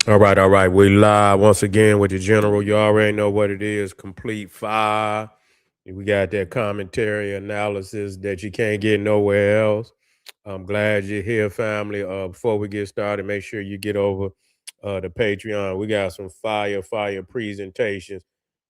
All right, all right. We live once again with the general. You already know what it is. Complete fire. We got that commentary analysis that you can't get nowhere else. I'm glad you're here, family. Before we get started, make sure you get over the Patreon. We got some fire presentations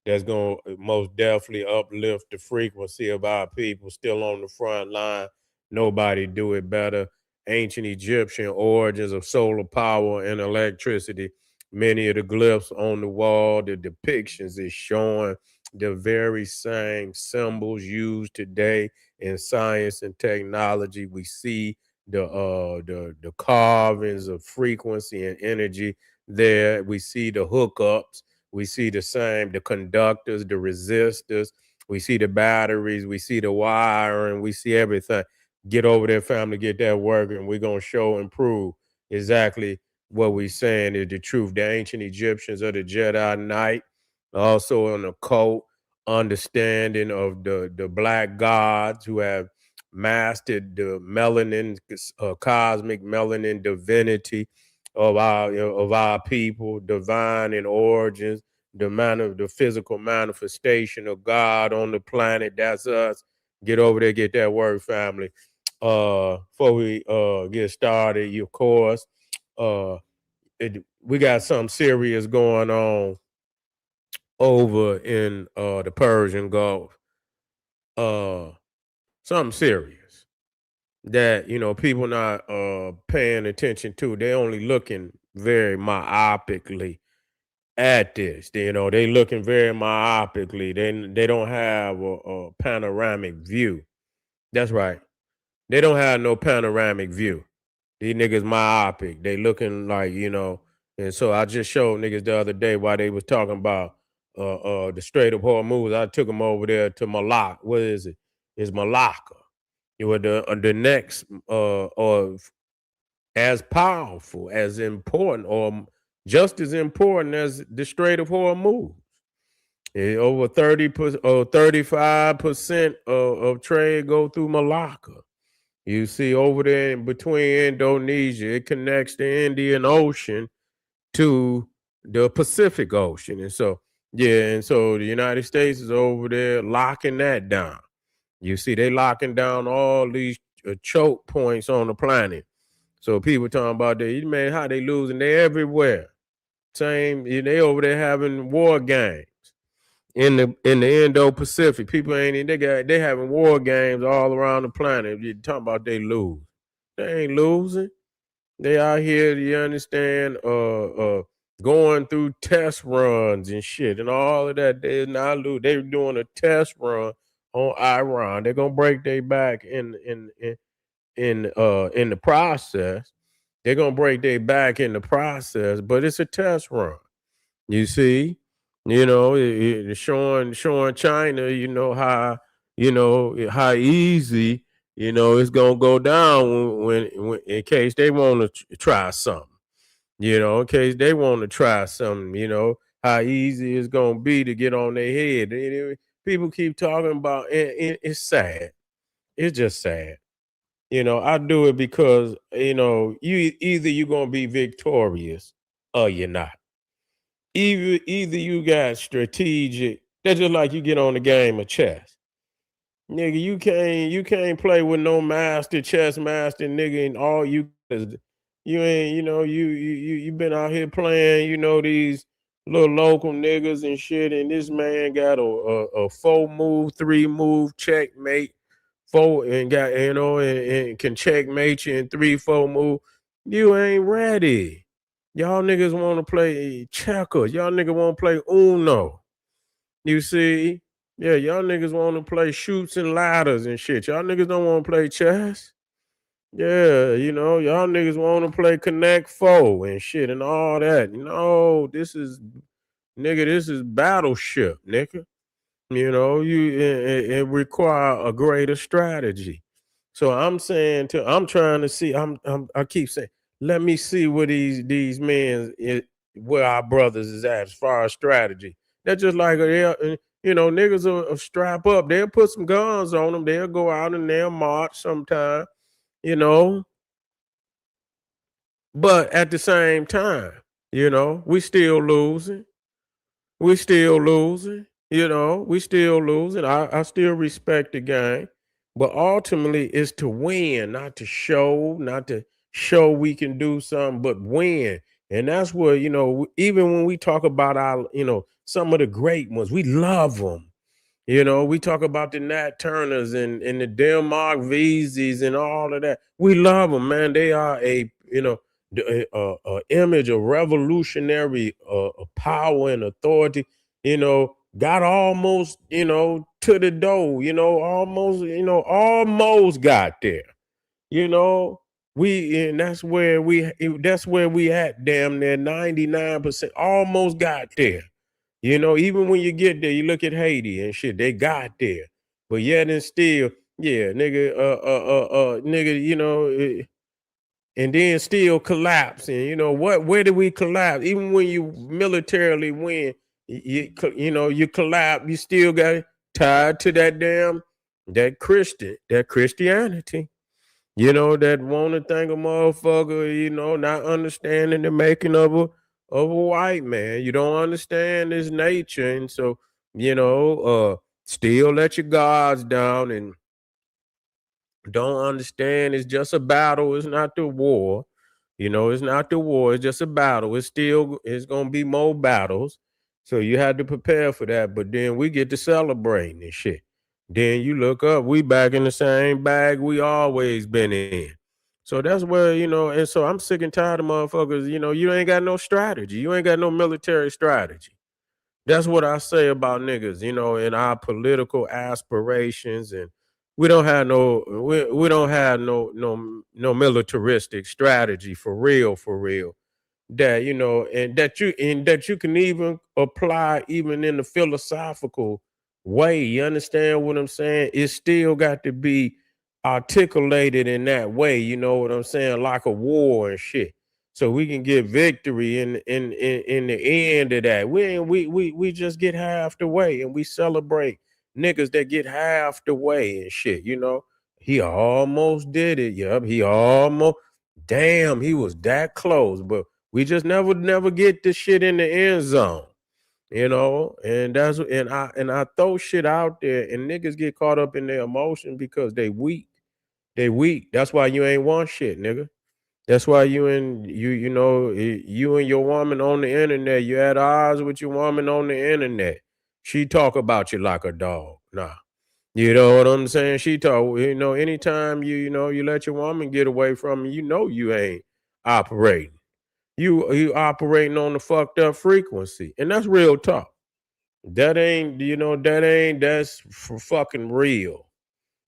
that's going to most definitely uplift the frequency of our people still on the front line. Nobody do it better. Ancient Egyptian origins of solar power and electricity. Many of the glyphs on the wall, the depictions is showing the very same symbols used today in science and technology. We see the carvings of frequency and energy there. We see the hookups. We see the conductors, the resistors. We see the batteries. We see the wiring. We see everything. Get over there, family. Get that working. We're gonna show and prove exactly what we saying is the truth. The ancient Egyptians of the Jedi Knight, also an occult understanding of the black gods who have mastered the melanin, cosmic melanin divinity of our people, divine in origins, the physical manifestation of God on the planet. That's us. Get over there, get that word, family. Before we get started, of course, uh, we got something serious going on over in the Persian Gulf. Uh, Something serious that people not paying attention to. They only looking very myopically at this. They looking very myopically. They don't have a panoramic view. That's right. They don't have no panoramic view. These niggas myopic. They looking like, and so I just showed niggas the other day why they was talking about the Strait of Hormuz. I took them over there to Malacca. What is it? It's Malacca. You were the next or as powerful, as important, or just as important as the Strait of Hormuz. Over 35% of trade go through Malacca. You see over there in between Indonesia, it connects the Indian Ocean to the Pacific Ocean. And so, yeah, and so the United States is over there locking that down. You see, they locking down all these choke points on the planet. So people talking about that, man, how they losing? They everywhere. Same, they over there having war games in the Indo-Pacific. People ain't they having war games all around the planet. You talking about they lose. They ain't losing. They out here, you understand, going through test runs and shit and all of that. They not lose. They doing a test run on Iran. They're gonna break their back in the process. They're gonna break their back in the process, but it's a test run. You see, showing China, how easy, it's gonna go down when in case they want to try something. In case they want to try something, how easy it's gonna be to get on their head. People keep talking about it, it's sad. It's just sad. I do it because either you're gonna be victorious or you're not. Either you got strategic. That's just like you get on the game of chess. Nigga, you can't play with no master chess master nigga, and all you ain't, you been out here playing, these little local niggas and shit, and this man got a 4 move, 3 move checkmate, four, and got, and can checkmate you in 3, 4 move. You ain't ready. Y'all niggas want to play checkers. Y'all niggas want to play Uno. You see? Yeah, y'all niggas want to play shoots and ladders and shit. Y'all niggas don't want to play chess. Yeah, y'all niggas want to play Connect Four and shit and all that. No, this is battleship, nigga. It require a greater strategy. So I'm trying to see. I keep saying, let me see where these men, where our brothers is at as far as strategy. They're just like niggas will strap up. They'll put some guns on them. They'll go out and they'll march sometime. You know, but at the same time, We still losing. We still losing. We still losing. I still respect the game, but ultimately it's to win, not to show we can do something, but win. And that's where, even when we talk about some of the great ones, we love them. We talk about the Nat Turners and the Denmark Veezies and all of that. We love them, man. They are a image of revolutionary power and authority. Got almost, to the door. Almost got there. You know, we and that's where we at. Damn near 99%, almost got there. Even when you get there, you look at Haiti and shit, they got there. But yet and still, yeah, nigga, nigga, and then still collapsing. Where did we collapse? Even when you militarily win, you collapse, you still got tied to that Christianity. That want to think a motherfucker, not understanding the making of a white man. You don't understand his nature. And so, still let your guards down and don't understand it's just a battle. It's not the war. It's not the war. It's just a battle. It's gonna be more battles. So you had to prepare for that. But then we get to celebrating and shit. Then you look up, we back in the same bag we always been in. So that's where, and so I'm sick and tired of motherfuckers, you ain't got no strategy. You ain't got no military strategy. That's what I say about niggas, in our political aspirations, and we don't have no militaristic strategy for real that and that you can even apply even in the philosophical way. You understand what I'm saying? It still got to be articulated in that way, you know what I'm saying, like a war and shit, so we can get victory in the end of that. We just get half the way, and we celebrate niggas that get half the way and shit. He almost did it. Yup, he almost. Damn, he was that close, but we just never get this shit in the end zone. And I throw shit out there, and niggas get caught up in their emotion because they weak. They weak. That's why you ain't want shit, nigga. That's why you and your woman on the internet, you at odds with your woman on the internet. She talk about you like a dog. Nah. You know what I'm saying? She talk, anytime you let your woman get away from you, you ain't operating. You operating on the fucked up frequency. And that's real talk. That's for fucking real.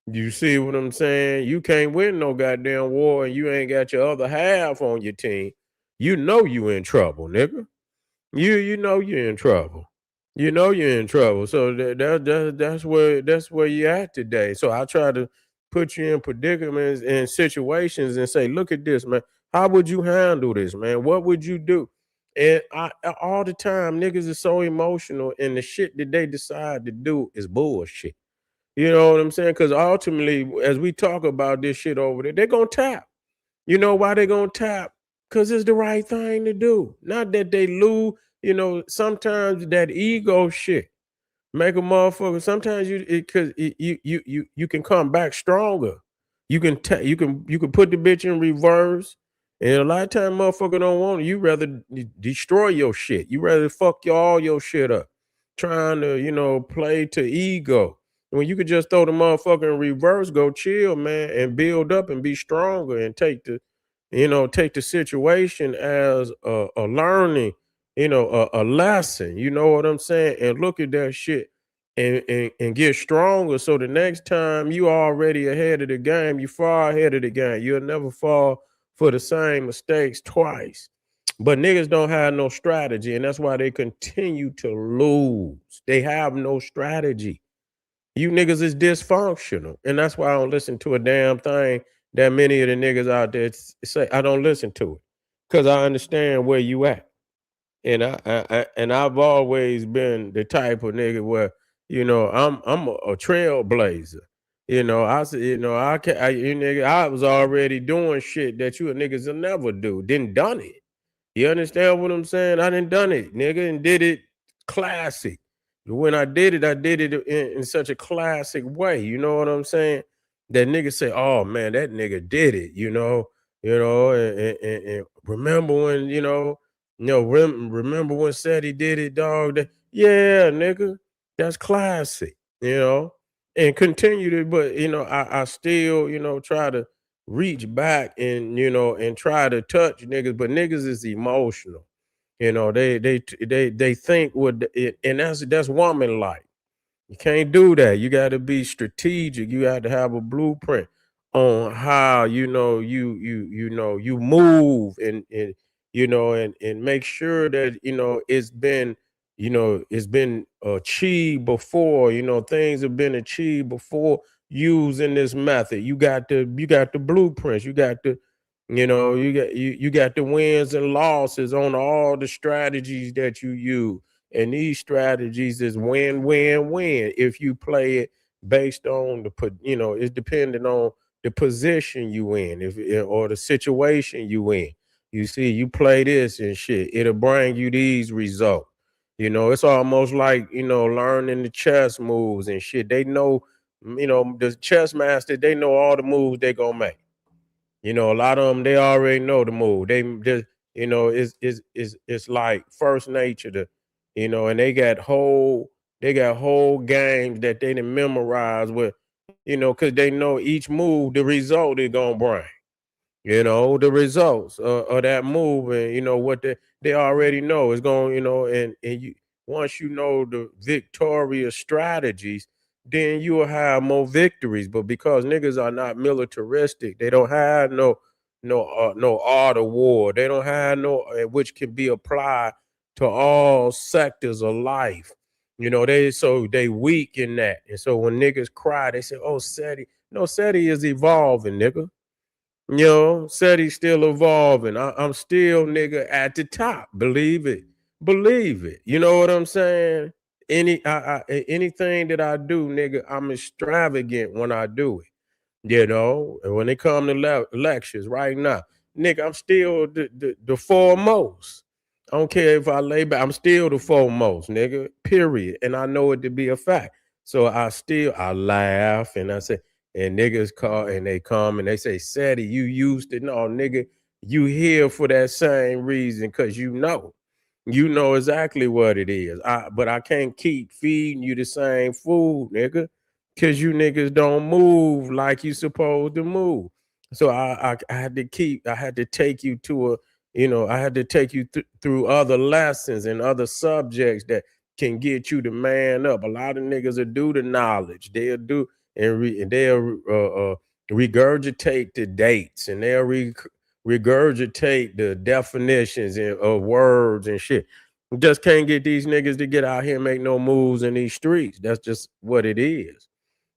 You see what I'm saying? You can't win no goddamn war and you ain't got your other half on your team. You in trouble, nigga. You know you're in trouble. You know you're in trouble. So that's where you're at today. So I try to put you in predicaments and situations and say, look at this, man. How would you handle this, man? What would you do? And all the time, niggas is so emotional, and the shit that they decide to do is bullshit. You know what I'm saying? Because ultimately, as we talk about this shit over there, they're gonna tap. You know why they're gonna tap? Because it's the right thing to do. Not that they lose. Sometimes that ego shit make a motherfucker. Sometimes you can come back stronger. You can put the bitch in reverse. And a lot of time motherfucker don't want it. You rather destroy your shit. You rather fuck all your shit up. Trying to, play to ego. When you could just throw the motherfucker in reverse, go chill, man, and build up and be stronger and take the situation as a learning, a lesson. You know what I'm saying? And look at that shit and get stronger. So the next time you already ahead of the game, you far ahead of the game. You'll never fall for the same mistakes twice. But niggas don't have no strategy, and that's why they continue to lose. They have no strategy. You niggas is dysfunctional. And that's why I don't listen to a damn thing that many of the niggas out there say. I don't listen to it. Cause I understand where you at. And I've always been the type of nigga where, I'm a trailblazer. I said, I can you nigga, I was already doing shit that you niggas will never do. Didn't done it. You understand what I'm saying? I done it, nigga, and did it classic. When I did it in such a classic way. You know what I'm saying? That nigga say, "Oh man, that nigga did it." And remember when remember when said he did it, dog? Yeah, nigga, that's classic. You know, and continue to, but I still try to reach back and and try to touch niggas, but niggas is emotional. They think what it, and that's woman like. You can't do that. You got to be strategic. You got to have a blueprint on how you move and make sure that it's been achieved before. Things have been achieved before using this method. You got the blueprints. You got the wins and losses on all the strategies that you use, and these strategies is win, win, win. If you play it based on it's dependent on the position you in, or the situation you in. You see, you play this and shit, it'll bring you these results. It's almost like learning the chess moves and shit. They know, the chess master. They know all the moves they gonna make. A lot of them they already know the move. They just it's like first nature and they got whole games that they done memorize with, because they know each move, the result they gonna bring. The results of that move, and what they already know is going, and you once you know the victorious strategies, then you will have more victories. But because niggas are not militaristic, they don't have no art of war. They don't have no which can be applied to all sectors of life. They weak in that. And so when niggas cry, they say, "Oh, SETI." No, SETI is evolving, nigga. Said he's still evolving. I'm still nigga at the top. Believe it. Believe it. You know what I'm saying? Anything that I do, nigga, I'm extravagant when I do it. And when it come to lectures right now, nigga, I'm still the foremost. I don't care if I lay back, I'm still the foremost, nigga, period. And I know it to be a fact. So I laugh and I say, and niggas call and they come and they say, "Seti, you used to know, nigga, you here for that same reason, because you know exactly what it is. But I can't keep feeding you the same food, nigga, because you niggas don't move like you supposed to move. So I had to take you to I had to take you through other lessons and other subjects that can get you to man up. A lot of niggas will do the knowledge. They'll do and they'll regurgitate the dates, and they'll regurgitate the definitions of words and shit. Just can't get these niggas to get out here and make no moves in these streets. That's just what it is.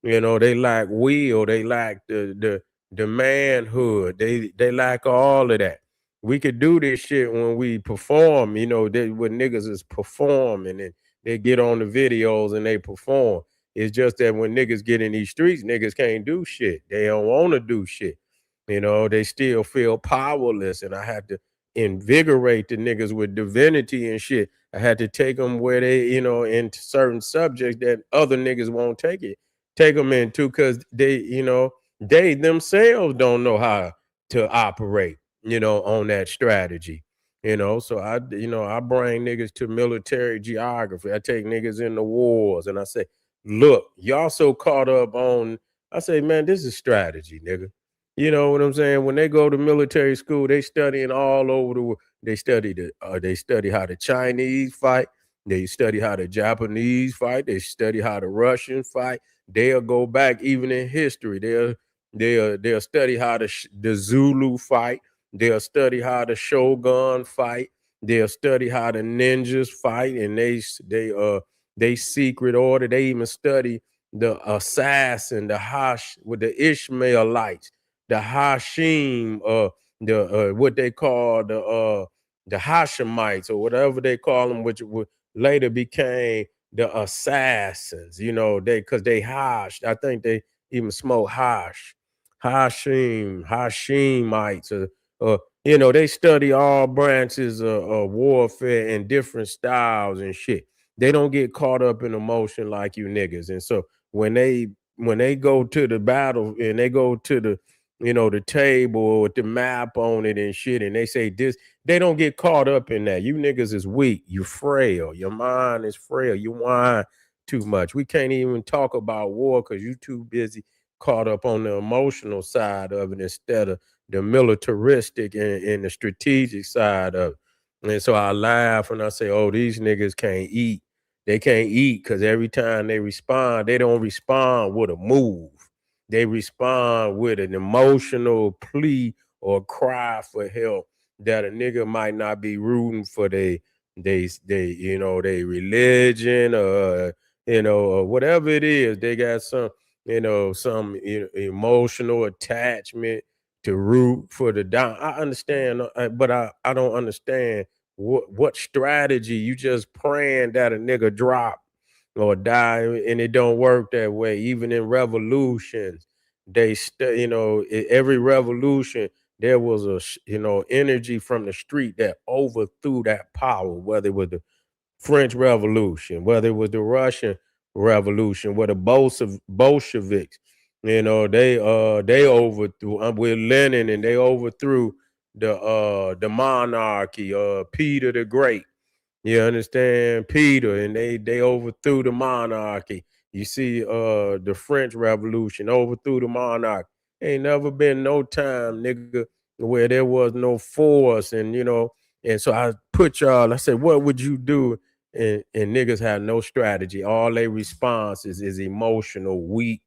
They lack will, they lack the manhood, they lack all of that. We could do this shit when we perform, when niggas is performing and they get on the videos and they perform. It's just that when niggas get in these streets, niggas can't do shit. They don't want to do shit. They still feel powerless, and I had to invigorate the niggas with divinity and shit. I had to take them where they, into certain subjects that other niggas won't take them into, because they themselves don't know how to operate, on that strategy. So I bring niggas to military geography. I take niggas in the wars and I say, look, y'all so caught up on, I say, man, this is strategy, nigga. You know what I'm saying? When they go to military school, they studying all over the world. They study how the Chinese fight. They study how the Japanese fight. They study how the Russians fight. They'll go back even in history. They'll study how the Zulu fight. They'll study how the Shogun fight. They'll study how the ninjas fight, and they secret order. They even study the assassin, the Hash with the Ishmaelites, the Hashim, the what they call the Hashemites or whatever they call them, which would later became the assassins. Because they hashed. I think they even smoke Hashimites, They study all branches of warfare and different styles and shit. They don't get caught up in emotion like you niggas. And so when they go to the battle and they go to the table with the map on it and shit, and they say this, they don't get caught up in that. You niggas is weak. You frail. Your mind is frail. You whine too much. We can't even talk about war because you too busy caught up on the emotional side of it instead of the militaristic and the strategic side of it. And so I laugh when I say, oh, these niggas can't eat. They can't eat because every time they respond, they don't respond with a move. They respond with an emotional plea or cry for help that a nigga might not be rooting for they religion or whatever it is. They got some emotional attachment to root for the down. I understand, but I don't understand what strategy you just praying that a nigga drop or die, and it don't work that way. Even in revolutions, every revolution there was energy from the street that overthrew that power, whether it was the French Revolution, whether it was the Russian Revolution, where the Bolsheviks, they overthrew with Lenin, and they overthrew the monarchy, Peter the Great. You understand? Peter, and they overthrew the monarchy. You see, the French Revolution overthrew the monarchy. Ain't never been no time, nigga, where there was no force, and so I put y'all. I said, what would you do? And niggas have no strategy. All they responses is emotional, weak,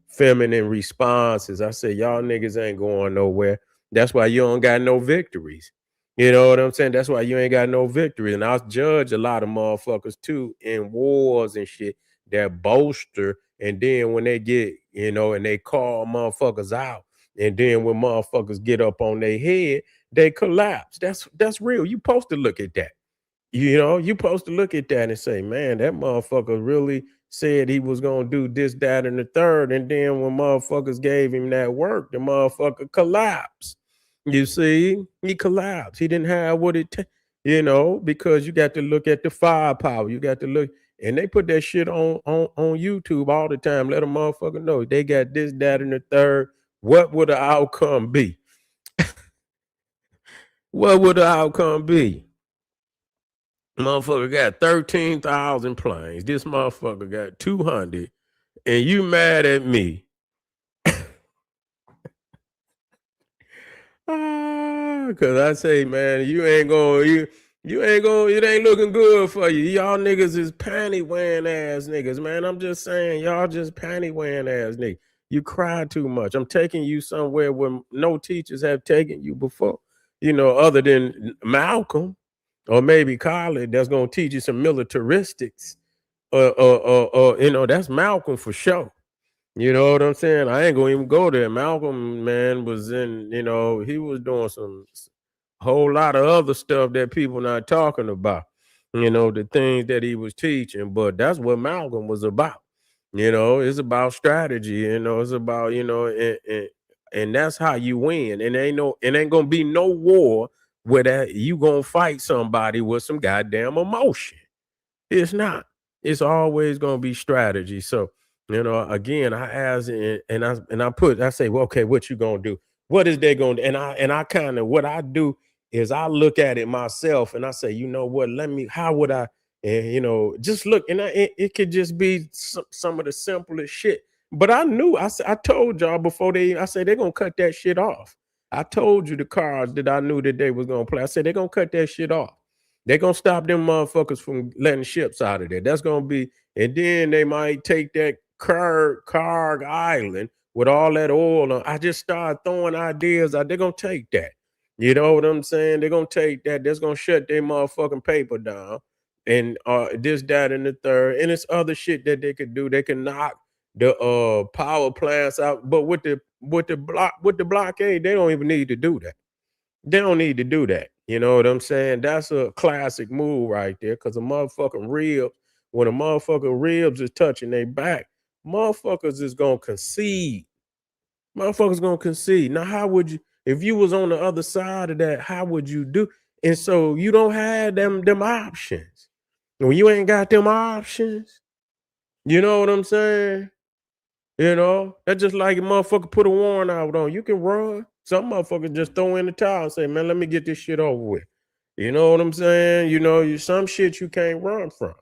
feminine responses. I said, y'all niggas ain't going nowhere. That's why you don't got no victories. You know what I'm saying? That's why you ain't got no victory. And I judge a lot of motherfuckers too in wars and shit that bolster. And then when they get, and they call motherfuckers out, and then when motherfuckers get up on their head, they collapse. That's real. You supposed to look at that. You supposed to look at that and say, man, that motherfucker really said he was gonna do this, that, and the third. And then when motherfuckers gave him that work, the motherfucker collapsed. You see, he collapsed. He didn't have what because you got to look at the firepower. You got to look, and they put that shit on YouTube all the time. Let a motherfucker know they got this, that, and the third. What would the outcome be? What would the outcome be? Motherfucker got 13,000 planes. This motherfucker got 200. And you mad at me. Cause I say, man, it ain't looking good for you. Y'all niggas is panty wearing ass niggas, man. I'm just saying, y'all just panty wearing ass niggas. You cry too much. I'm taking you somewhere where no teachers have taken you before, other than Malcolm or maybe Khaled that's gonna teach you some militaristics. That's Malcolm for sure. You know what I'm saying? I ain't gonna even go there. Malcolm, man, was he was doing some whole lot of other stuff that people not talking about. The things that he was teaching, but that's what Malcolm was about. It's about strategy. It's about and that's how you win. And it ain't gonna be no war where that you gonna fight somebody with some goddamn emotion. It's not. It's always gonna be strategy. So, again, I ask I say, well, okay, what you gonna do? What is they gonna do? And I kind of what I do is I look at it myself and I say, you know what, how would I and just look and it could just be some of the simplest shit. But I knew I told y'all before I said they're gonna cut that shit off. I told you the cards that I knew that they was gonna play. I said they're gonna cut that shit off. They're gonna stop them motherfuckers from letting ships out of there. That's gonna be, and then they might take that Carg Island with all that oil on. I just started throwing ideas out. They're gonna take that. You know what I'm saying? They're gonna take that. That's gonna shut their motherfucking paper down. And this, that, and the third. And it's other shit that they could do. They can knock the power plants out. But with the blockade, they don't even need to do that. They don't need to do that. You know what I'm saying? That's a classic move right there. Cause when a motherfucker ribs is touching their back, motherfuckers is gonna concede. Motherfuckers gonna concede. Now, how would you? If you was on the other side of that, how would you do? And so you don't have them options. When you ain't got them options, you know what I'm saying? You know, that's just like a motherfucker put a warrant out on. You can run. Some motherfuckers just throw in the towel and say, man, let me get this shit over with. You know what I'm saying? You know, some shit you can't run from.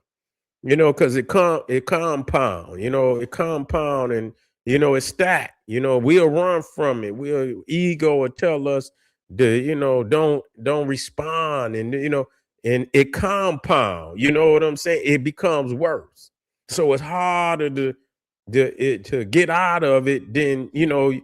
You know, because it compound, you know, it compound and you know it stack. You know, we'll run from it. We'll ego will tell us you know, don't respond, and you know, and it compound, you know what I'm saying? It becomes worse. So it's harder to get out of it than, you know,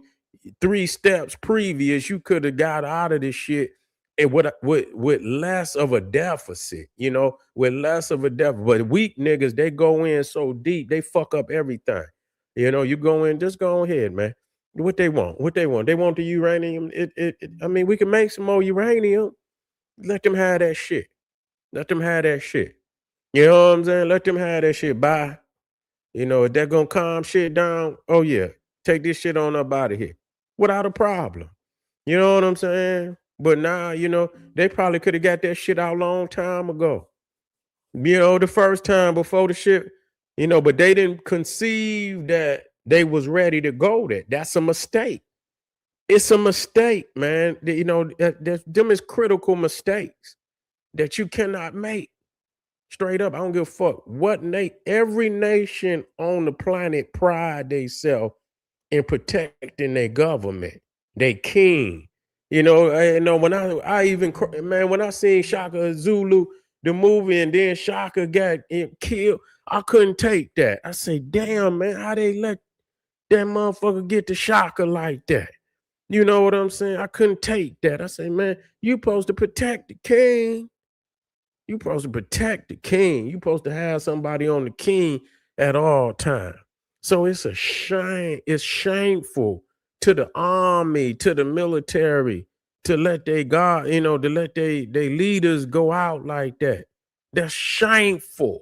3 steps previous, you could have got out of this shit and with less of a deficit, you know, with less of a deficit. But weak niggas, they go in so deep, they fuck up everything. You know, you go in, just go ahead, man. What they want, what they want. They want the uranium. I mean, we can make some more uranium. Let them have that shit. Let them have that shit. You know what I'm saying? Let them have that shit. Bye. You know, if they're gonna calm shit down, oh yeah, take this shit on up out of here without a problem. You know what I'm saying? But now, you know, they probably could have got that shit out a long time ago. You know, the first time before the shit, you know, but they didn't conceive that they was ready to go there. That's a mistake. It's a mistake, man. You know, them is critical mistakes that you cannot make. Straight up, I don't give a fuck what every nation on the planet pride themselves in protecting their government, they king. You know, when I even man, when I seen Shaka Zulu, the movie, and then Shaka got killed, I couldn't take that. I say, damn, man, how they let that motherfucker get to Shaka like that? You know what I'm saying? I couldn't take that. I say, man, you supposed to protect the king. You supposed to protect the king. You supposed to have somebody on the king at all times. So it's a shame. It's shameful to the army, to the military, to let they God, you know, to let they leaders go out like that. That's shameful.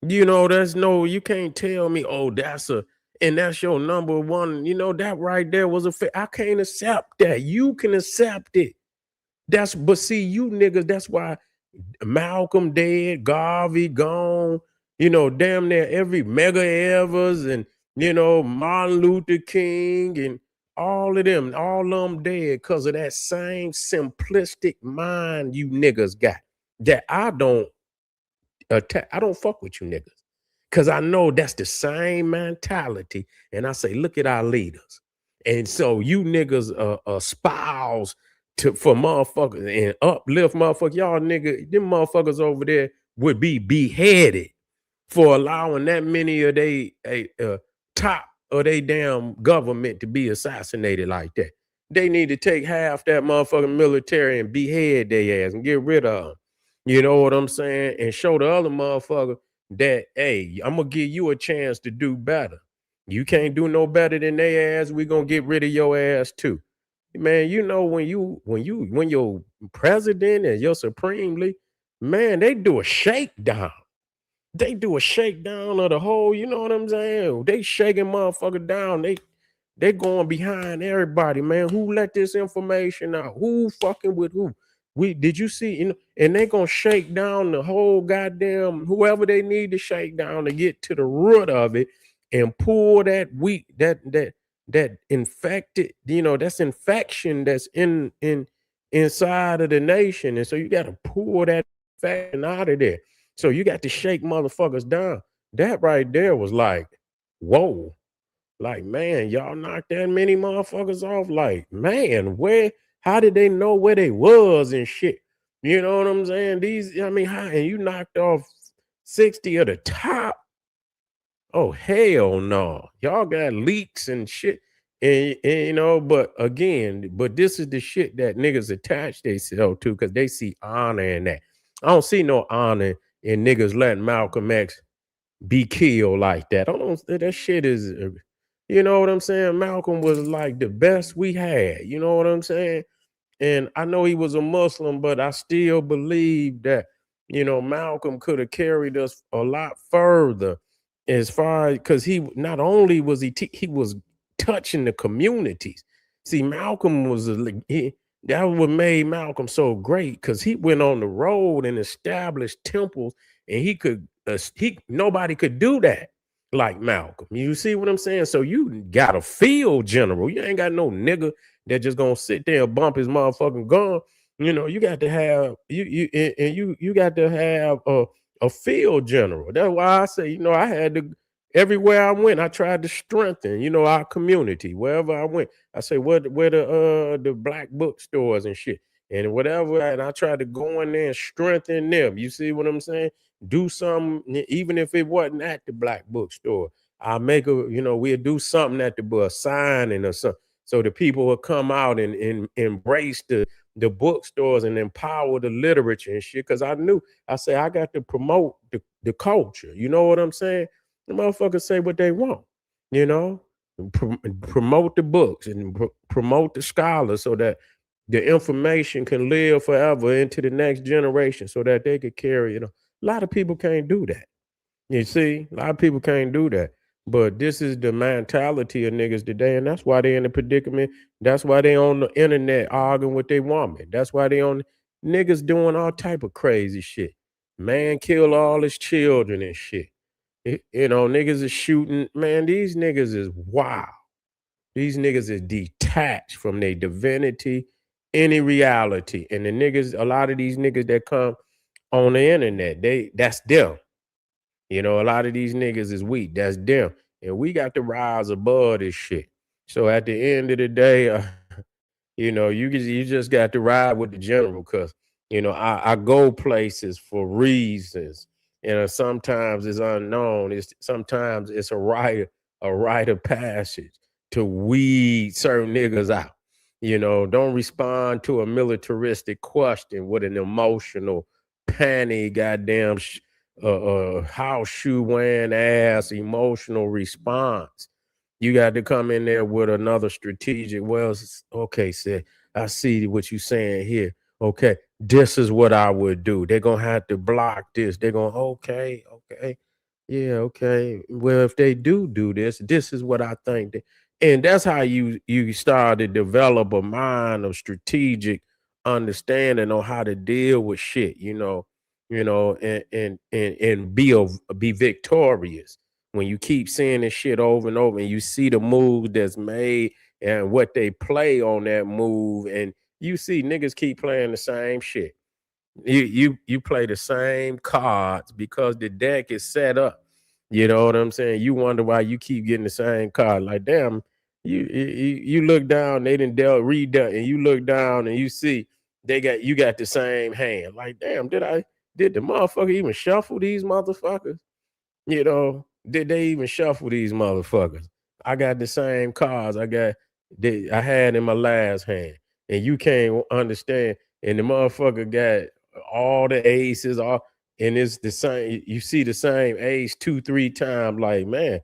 You know, you can't tell me, oh, and that's your number one. You know, that right there was I can't accept that. You can accept it. But see, you niggas, that's why Malcolm dead, Garvey gone, you know, damn near every Mega Evers and, you know, Martin Luther King and all of them dead because of that same simplistic mind you niggas got that I don't attack. I don't fuck with you niggas because I know that's the same mentality. And I say, look at our leaders. And so you niggas espouse for motherfuckers and uplift motherfuckers. Y'all nigga, them motherfuckers over there would be beheaded for allowing that many of they top of they damn government to be assassinated like that. They need to take half that motherfucking military and behead their ass and get rid of them. You know what I'm saying? And show the other motherfucker that, hey, I'm gonna give you a chance to do better. You can't do no better than their ass. We're gonna get rid of your ass too. Man, you know, when your president and your supremely, man, they do a shakedown. They do a shakedown of the whole, you know what I'm saying? They shaking motherfucker down. They going behind everybody, man. Who let this information out? Who fucking with who? Did you see, you know, and they gonna shake down the whole goddamn whoever they need to shake down to get to the root of it and pull that that infected, you know, that's infection that's inside of the nation. And so you got to pull that infection out of there. So you got to shake motherfuckers down. That right there was like, whoa. Like, man, y'all knocked that many motherfuckers off. Like, man, how did they know where they was and shit? You know what I'm saying? And you knocked off 60 of the top. Oh, hell no. Y'all got leaks and shit. And you know, but this is the shit that niggas attach themselves to because they see honor in that. I don't see no honor in niggas letting Malcolm X be killed like that. I don't. That shit is, you know what I'm saying? Malcolm was like the best we had. You know what I'm saying? And I know he was a Muslim, but I still believe that, you know, Malcolm could have carried us a lot further as far because he not only was he was touching the communities. See, Malcolm was that what made Malcolm so great because he went on the road and established temples, and he could he nobody could do that like Malcolm. You see what I'm saying? So you got a field general. You ain't got no nigga that just gonna sit there and bump his motherfucking gun. You know, you got to have you got to have a field general. That's why I say, you know, I had to everywhere I went, I tried to strengthen, you know, our community. Wherever I went, I say, where the black bookstores and shit, and whatever, and I tried to go in there and strengthen them. You see what I'm saying? Do something, even if it wasn't at the black bookstore. I'll make a, you know, we'll do something at the book, signing or something, so the people will come out and embrace the bookstores and empower the literature and shit. Because I say I got to promote the culture. You know what I'm saying? The motherfuckers say what they want, you know, promote the books and promote the scholars so that the information can live forever into the next generation so that they could carry it on. A lot of people can't do that. You see, a lot of people can't do that. But this is the mentality of niggas today, and that's why they in the predicament. That's why they on the internet arguing with their woman. That's why they on niggas doing all type of crazy shit. Man kill all his children and shit. You know, niggas is shooting. Man, these niggas is wild. These niggas is detached from their divinity, any reality. And the niggas, a lot of these niggas that come on the internet, that's them. You know, a lot of these niggas is weak. That's them. And we got to rise above this shit. So at the end of the day, you know, you just got to ride with the general because you know I go places for reasons, and sometimes it's unknown. It's sometimes it's a rite of passage to weed certain niggas out. You know, don't respond to a militaristic question with an emotional, panty, goddamn, house shoe wearing ass emotional response. You got to come in there with another strategic. Well, okay, sir, I see what you're saying here. Okay, this is what I would do. They're gonna have to block this. They're gonna okay, yeah, okay. Well, if they do this, this is what I think. And that's how you start to develop a mind of strategic understanding on how to deal with shit. And be victorious when you keep seeing this shit over and over and you see the move that's made and what they play on that move, and you see niggas keep playing the same shit. You play the same cards because the deck is set up. You know what I'm saying? You wonder why you keep getting the same card. Like, damn, you look down, they didn't read that, and you look down and you see you got the same hand. Like, damn, did the motherfucker even shuffle these motherfuckers? You know, did they even shuffle these motherfuckers? I got the same cards I had in my last hand, and you can't understand. And the motherfucker got all the aces, and it's the same. You see the same ace 2, 3 times. Like, man,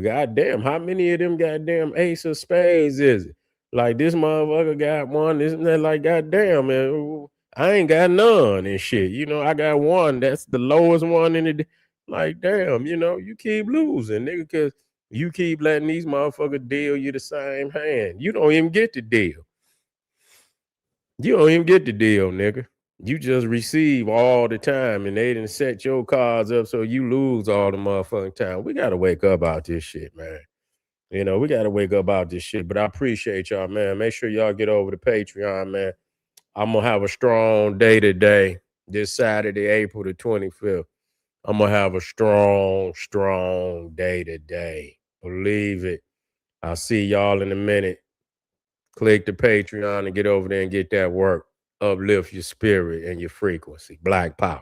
goddamn, how many of them goddamn ace of spades is it? Like this motherfucker got one, isn't that like goddamn, man? I ain't got none and shit. You know, I got one. That's the lowest one in the. Like, damn, you know, you keep losing, nigga, because you keep letting these motherfuckers deal you the same hand. You don't even get the deal. You don't even get the deal, nigga. You just receive all the time, and they didn't set your cards up so you lose all the motherfucking time. We gotta wake up out this shit, man. You know, we gotta wake up out this shit. But I appreciate y'all, man. Make sure y'all get over to Patreon, man. I'm gonna have a strong day today, this Saturday, April the 25th. I'm gonna have a strong, strong day today. Believe it. I'll see y'all in a minute. Click the Patreon and get over there and get that work. Uplift your spirit and your frequency. Black Power.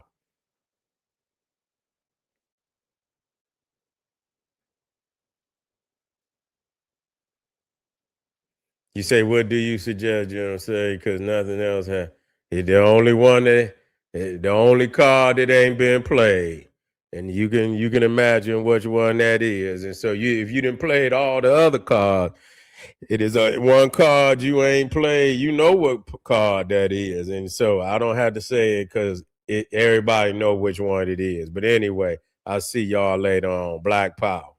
You say, what do you suggest? You know what I'm saying? Because nothing else has. It's the only one the only card that ain't been played. And you can imagine which one that is. And so if you didn't play all the other cards, it is one card you ain't played. You know what card that is, and so I don't have to say it because everybody know which one it is. But anyway, I'll see y'all later on. Black Power.